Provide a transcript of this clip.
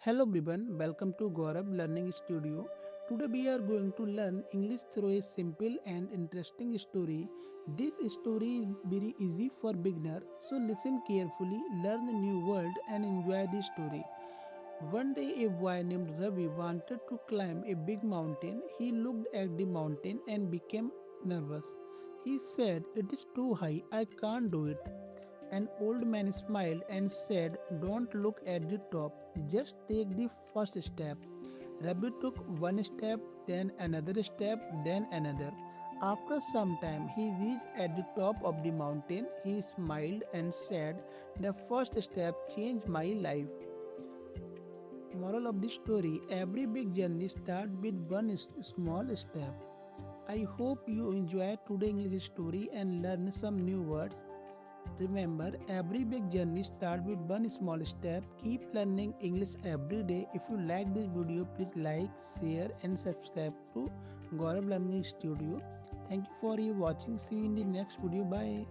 Hello everyone, welcome to Gaurav Learning Studio. Today we are going to learn English through a simple and interesting story. This story is very easy for beginner, so listen carefully, learn a new word and enjoy the story. One day a boy named Ravi wanted to climb a big mountain. He looked at the mountain and became nervous. He said, "It is too high, I can't do it." An old man smiled and said, "Don't look at the top, just take the first step." Rabbi took one step, then another step, then another. After some time, he reached at the top of the mountain. He smiled and said, "The first step changed my life." Moral of the story: every big journey starts with one small step. I hope you enjoyed today's English story and learn some new words. Remember, every big journey starts with one small step. Keep learning English every day. If you like this video, please like, share, and subscribe to Gaurav Learning Studio. Thank you for your watching. See you in the next video. Bye.